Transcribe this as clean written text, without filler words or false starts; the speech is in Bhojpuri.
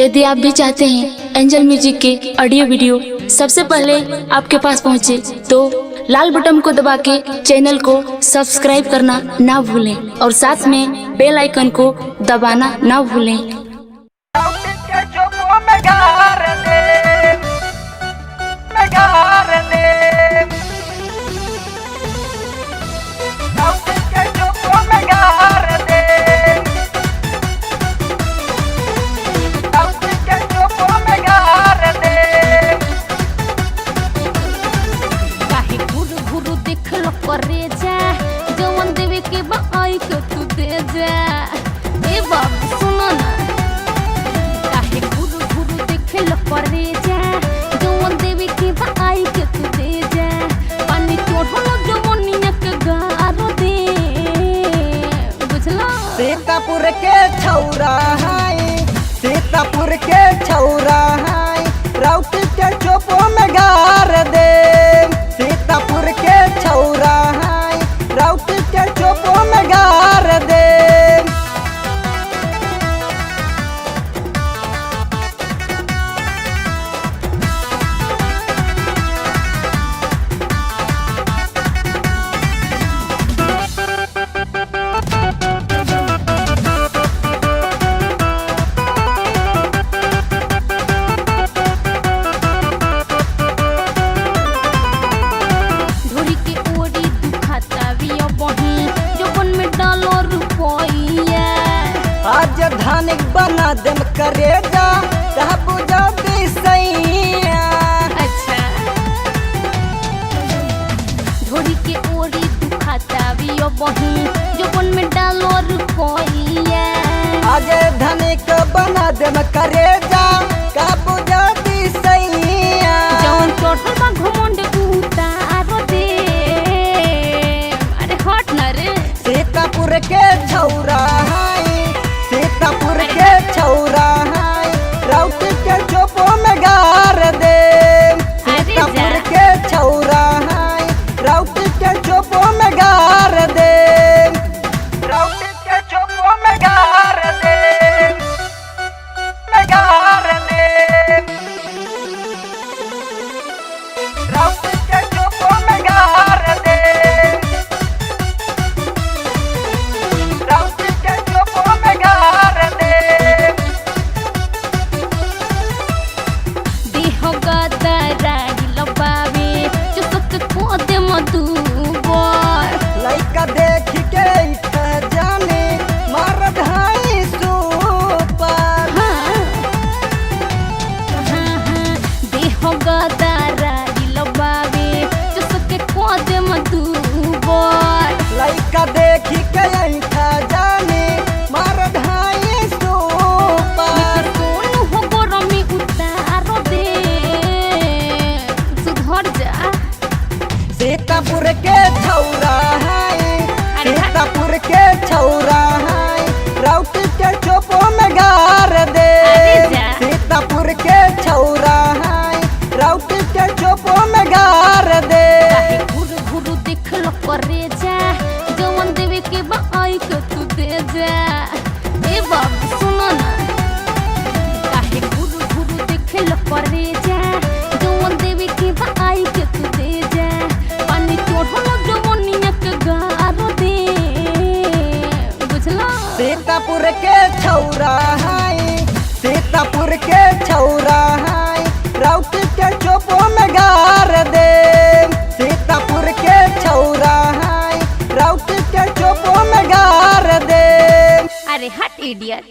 यदि आप भी चाहते हैं एंजल म्यूजिक के ऑडियो वीडियो सबसे पहले आपके पास पहुंचे, तो लाल बटन को दबा के चैनल को सब्सक्राइब करना ना भूलें और साथ में बेल आइकन को दबाना ना भूलें। करे जा जवन देवे के बाई के तू दे जा। ए बाबू सुनो ना, काहे घुरु घुरु देखे ल करे जा जवन देवे के बाई के तू दे जा। पानी चोढ़ल जवनिया के गारो दे, बुझला? सीतापुर के छौरा है, सीतापुर के छौरा है, राउटी के चोपो में गार दे। सीतापुर के छौरा है, राउटी के चोपो में गार दे। आज धानिक बना देम करे जा तहबू जाती सैया। अच्छा, धोरी के ओरी दुखाता वियो बही जोबन में डालो रुपया। आज धानिक बना देम करे जा तहबू जाती सैया। जवन चोटल बा घमंड उतारो दे, अरे हट ना रे। सीतापुर के छौरा है, सीतापुर के छौरा है, राउटी के चोपो में गार दे। सीतापुर के छौरा है, राउटी के चोपो में गार दे। राउटी के चोपो में गार दे, में गार दे। राउटी के चोपो में गार दे। लइका देख के जाने मारद हाई सुपर। देह गदारा लबावे चुसके कोदे मधुबर। लइका देख के जाने मारद हाई सुपर। सोनू हो गरमी उतारो दे, सुधर जा। सीतापुर के छौरा है, सीतापुर के छौरा है, राउटी के चोपो में गार दे। सीतापुर के छौरा है, राउटी के चोपो में गार दे। घुरु घुरु देख ल करे जा जवन देवे के बाई के तू दे जा। ए बाबू सुनो ना, काहे घुरु घुरु देख ल करे जा जवन देवे के बाई के तू दे जा। पानी चोढ़ल जवनिया के गारो दे, बुझला? सीतापुर के छौरा है, सीतापुर के छौरा है, राउटी के चोपो में गार दे। सीतापुर के छौरा है, राउटी के चोपो में गार दे। अरे हट इडियट।